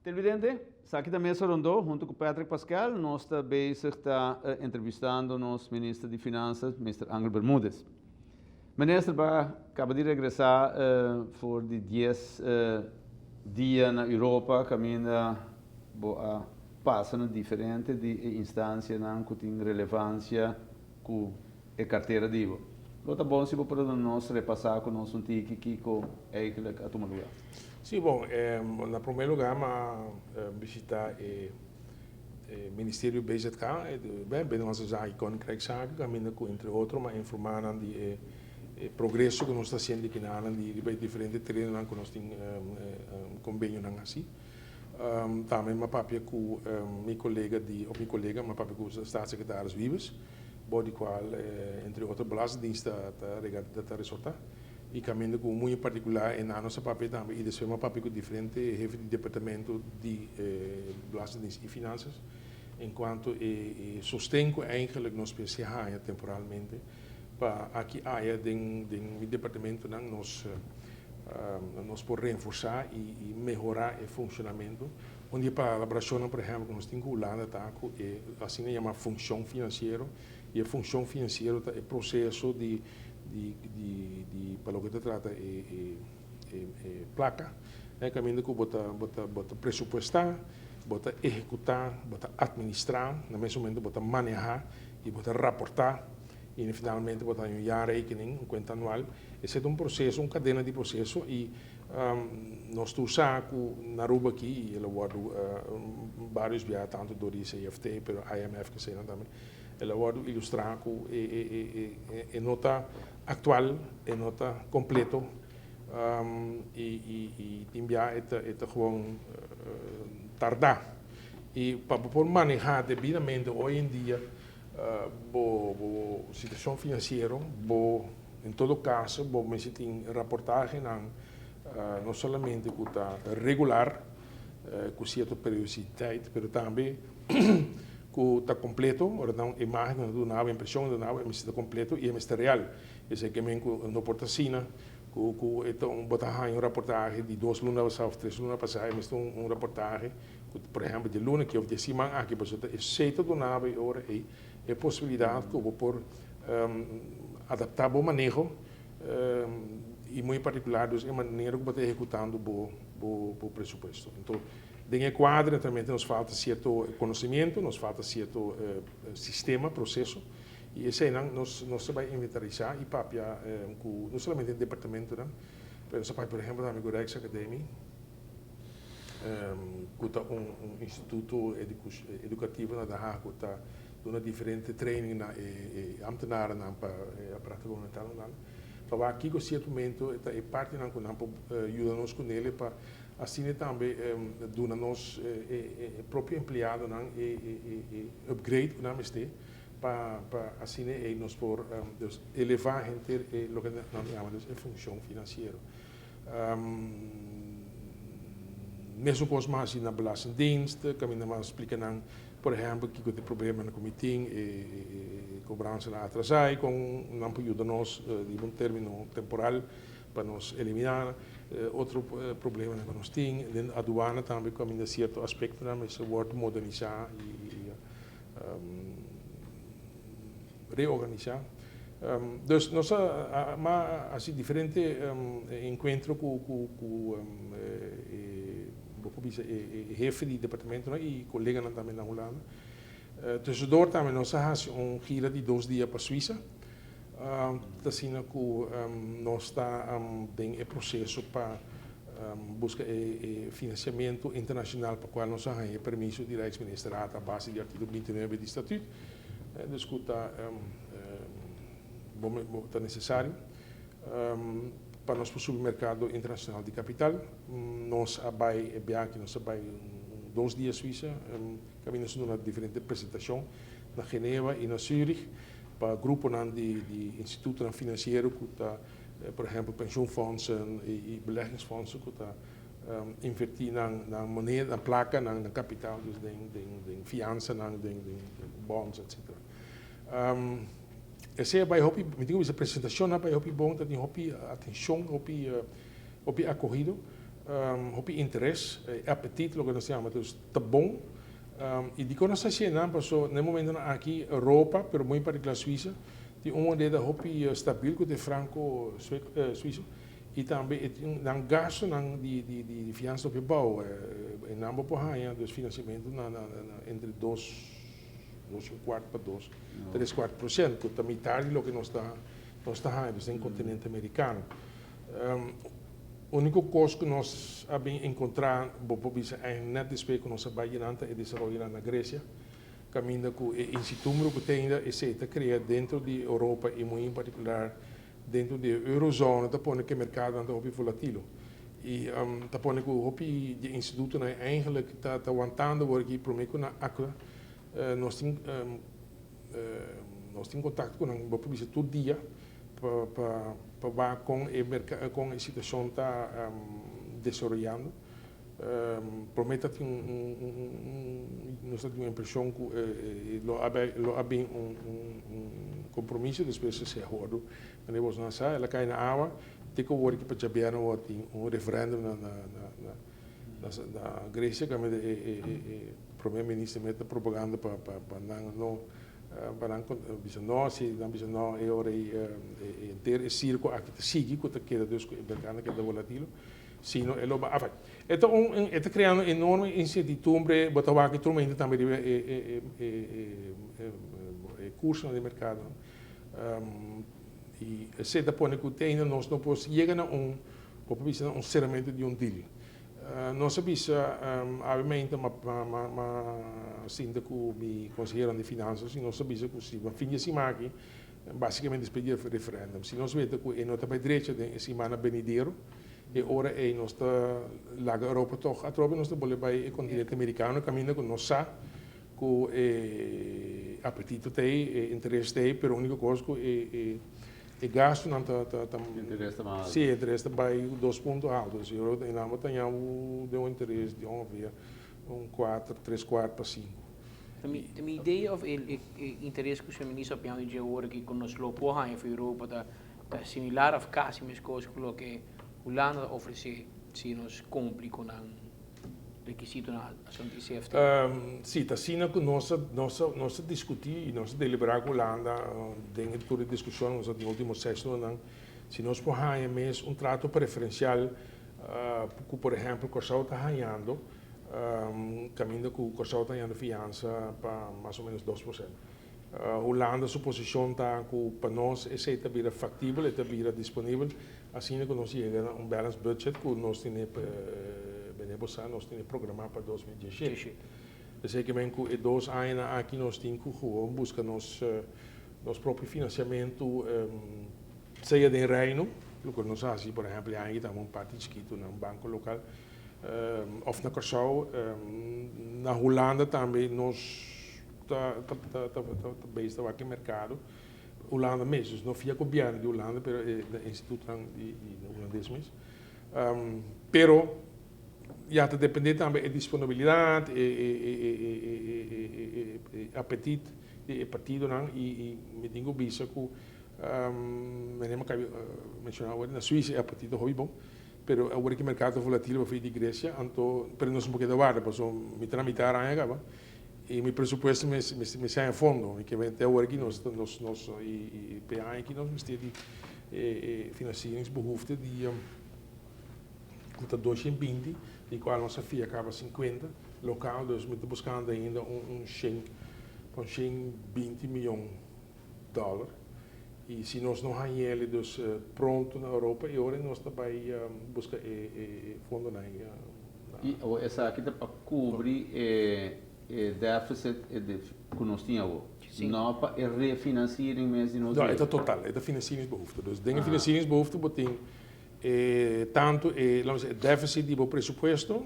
Televidente, aqui da mesa rondou, junto com o Patrick Pascal, nós também está entrevistando o nosso ministro de Finanças, Mr. Ángel Bermúdez. O ministro acaba de regressar por 10 dias na Europa, caminha a passando diferente de instância que tem relevância com a carteira de Ivo. Então, bom se você nós repassar com nós tique que eigenlijk a tomar lugar. Sim, bom, na primeiro lugar, visitar o Ministério BZK, Binnenlandse Zaken, Koninkrijkszaken, caminho com entre outros, mas informar de progresso que nós estamos fazendo aqui na área de diferentes terrenos que nós temos convênio assim. Também uma papel com meu colega uma papel com o staatssecretaris Wiebes, body qual entre outros belastingdiensten dat resulta. E caminho com muito particular na nossa papel também e desfez uma papel diferente chefe de departamento de belastingdienst e finanças, enquanto sustengo eigenlijk nós pensamos temporalmente para aqui área do departamento nós por reforçar e melhorar o funcionamento, onde para a elaboração, por exemplo, nós temos que olhar assim se chama função financeira, e a função financeira é o processo de para o que se trata placa, caminho que bota pressupostar, bota executar, bota administrar, no mesmo momento bota manejar e bota rapportar e finalmente bota um jaarrekening, conta anual. Esse é um processo, uma cadeia de processo e nós usamos na Aruba aqui, e ela guarda vários viagens, tanto do ICFT, pero IMF que seja também. Ela guarda ilustrar com nota atual, nota completo e enviar esta gewoon tardar. E para poder manejar devidamente hoje em dia a situação financeira, em todo caso, me tem reportagem não somente que está regular, com certa periodicidade, mas também que está completo, ou não imagem do nave, impressão do nave, mas está completo e está real. Esse é que não porta sina, que então botar uma reportagem de 2 lunas ou 3 lunas passadas, mas uma reportagem, por exemplo, de luna que eu disse, aqui você é aceito do nave, ora é possibilidade que eu vou por adaptar o manejo e muito particular a maneira que você está executando o pressuposto. Então, dentro do quadro também nos falta certo conhecimento, nos falta certo sistema, processo, e esse aí nós vai inventarizar e papiar não somente no departamento, mas por exemplo, na Migurex Academy, que está instituto educativo na Haag, que está dando diferentes training na ambtenaren para a prática governamental. Então, aqui, com certo momento, é parte da que ajuda-nos com ele para assim também dona nós próprio empregado upgrade que nós temos para assim nós por elevar o que nós chamamos de função financeira. Mesmo coisa mais na belastingdienst, caminhamos explicando, por exemplo, que tem problema no comitê cobrança atrasada, com não ajuda nós de um término temporal para nos eliminar. Outro problema que nós temos, a aduana também caminha certo aspecto, mas se pode modernizar e reorganizar. Dus nós assim diferente encontro com o chefe de departamento e colega também na Holanda. Tussendoor também nós fazemos gira de 2 dias para a Suíça. Assim que nós está em processo para buscar financiamento internacional para o qual nós temos permisso de Rijksministeriaat à base do artigo 29 do Estatuto. Discuta é necessário para nós para o mercado internacional de capital. Nós nós 2 dias Suíça, caminhamos numa diferente apresentação na Geneva e na Zurich para grupo de institutos financeiros que está, por exemplo, pensioenfondsen e beleggingsfondsen que está investir na moneda, na placa, na capital, dus de fiança, de bonds, etc. Essa vai hopi, me digo essa apresentação vai hopi bom, tem hopi atenção, hopi acorrido. hopi interesse, apetite, lo que nós chamamos, então tá bom. E de quando nós achamos, no momento aqui Europa, pero muito particular Suíça, tem uma moneda hopi stabil, que é franco suíço, e também tem gasto de finanças do bau, em ambos por aí, dos financiamentos entre 2,25 para 3,4%, que é metade do que nós está aí, no continente americano. O único custo que nós encontramos, é net despejo que nós trabalhamos e desenvolvemos na Grécia, caminho com o instituto que tem e cria dentro da Europa e muito em particular dentro da eurozona, da pone que o mercado anda muito volátil. E da pone que o instituto eigenlijk está aguantando porque por meio na Acra nós temos contato com o público todo dia para com a situação está desenvolvendo. Promete que nós temos uma impressão que há bem compromisso depois de ser rodo. Mas nós não sabemos, ela cai na água, tem que ver que para jabear referendum na Grécia, que o primeiro-ministro mete propaganda para não não se não é hora ter circo aqui sigue que está queda dos mercado que está volátil sino é logo afet então está criando enorme incertidumbre botar que turma ainda também curso no mercado e se da põe que tem nós não podemos chegar a um encerramento de deal. Nós sabemos, obviamente, sinto que o conselheiro de finanças, nós sabemos que se a fim de semana aqui, basicamente despedir o referendo. Se nós vemos que nós estamos direito de semana venidero, e ora é nós lá na Europa toch a tropa nós estamos para o continente americano, caminho com nós sabe que apetite tem, interesse tem, mas a única coisa que e gasto não está sim, interesse vai 2 pontos altos. Eu não tenho de interesse de ongeveer 3, 4 para 5. Tem uma ideia of interesse que o ministro op jou de hoor que quando nos lopo ha em Europa da similar of quase mais coisas que Holanda oferece se nos cumpre com requisito na ação de CFT. Sim, está sendo que nós discutir e nós deliberar com a Holanda dentro de toda a discussão nós no último sessão se nós podemos trato preferencial que por exemplo o Corsau está ganhando caminho que o Corsau está ganhando fiança para mais ou menos 2%. Holanda sua posição está que para nós esse está bem factível, está bem disponível, assim que nós chegamos a balance budget que nós temos nós temos programado para 2017. Basicamente, com 2 anos aqui nós temos que buscar nosso próprio financiamento, seja de reino, o que nós fazemos, por exemplo, aqui estamos parte escrito num banco local, ou na Corsau, na Holanda também nós estamos aqui no mercado, Holanda mesmo, não fica governo de Holanda, mas é instituto holandês mesmo. Pero já está dependendo também da disponibilidade e apetite do partido e me digo bisa que me que mencionar agora na Suíça é apetite muito bom, pero agora que o mercado volátil vai de Grécia, então pero nós um pouquinho guarda, porque me tramitar aí agora e meu presupuesto me sai a fundo, e que até agora que nós e PA que nós temos financieringsbehoefte de conta 220, de qual nossa FIA acaba 50, local, dus we moeten buscando ainda schenk van 20 miljoen dollar. E se nós não ganhamos dus pronto na Europa, e agora nós também busca fundo na e essa aqui está para cobrir déficit que nós tínhamos. Não para refinanciar mesmo. Não, é total, é da financieringsbehoefte. Dus dingen financieringsbehoefte betekent tanto o déficit do presupuesto,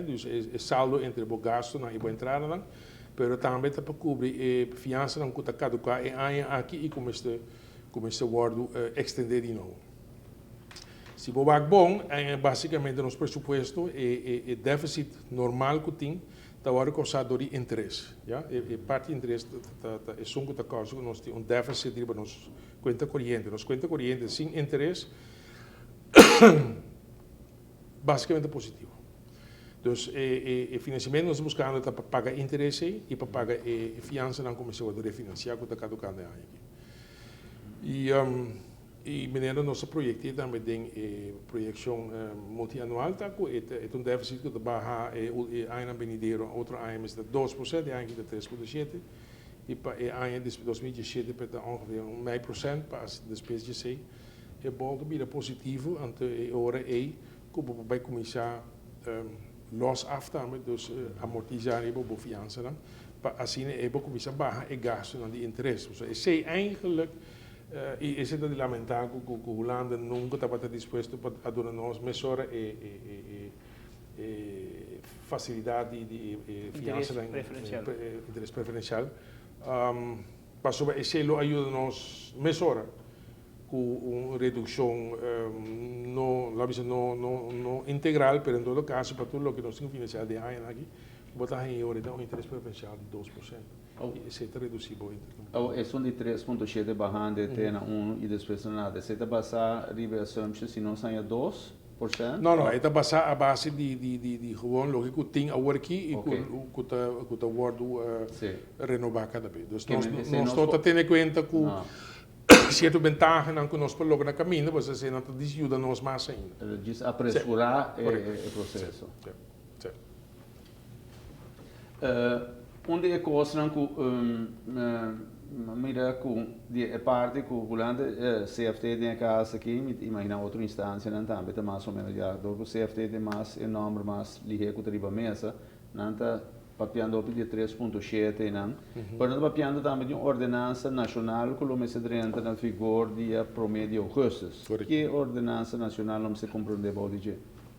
dus o saldo entre o gasto e a entrada, mas também está para cobrir a fiança que está caducar e aqui e começa a guardo extender de novo. Se o banco bom, basicamente nosso presupuesto é déficit normal que tem, está agora causado de interesse, ja? E parte de interesse é só que está causando nós temos déficit de nossa conta corrente, sem interesse basicamente positivo. Dus o financiamento nós buscando para pagar interesse e para pagar fiança na comissão de refinanciar que está caducando aí. E maneira nosso projeto também tem projeção multianual tá com um déficit que barra ano venidero outro ano é de 2% e ano de 3,7 e para ano de 2017 para ongeveer 1% para as despesas de sei é bom que vira positivo ante hora aí que vai começar los af também dus amortizar e boa fiança dan assim é bom começar barra e gasto na de interesse ou seja sei eigenlijk e esse é de lamentar que o Holanda nunca estava disposto a dar-nos melhor facilidade de fiança interesse preferencial para sobre esse lo ajuda-nos melhor com uma redução não integral, mas em todo caso para tudo o que nós temos financiado de ano aqui botar em euro então um interesse preferencial de 2%. Esse é reduzível. É um de 3,7 barrando até na 1 e depois nada. Você está passar riba assumption se não sai a 2%? Não, está passar a base de gewoon lógico tem agora aqui e que o acordo renovar cada vez. Então nós estamos tendo em conta que certa vantagem que nós podemos lograr no caminho, você não ajuda nós mais ainda. Diz apressurar o processo. Onde é coisa que mira com a parte que o Holanda CFT tem casa aqui, imagina outra instância não também está mais ou menos já, do CFT tem mais enorme mais ligeiro que a mesa, não está papiando op de 3,7 não, mas não papiando também de uma ordenança nacional que o mês de na vigor dia promedio agosto. Que ordenança nacional não se compreende bem?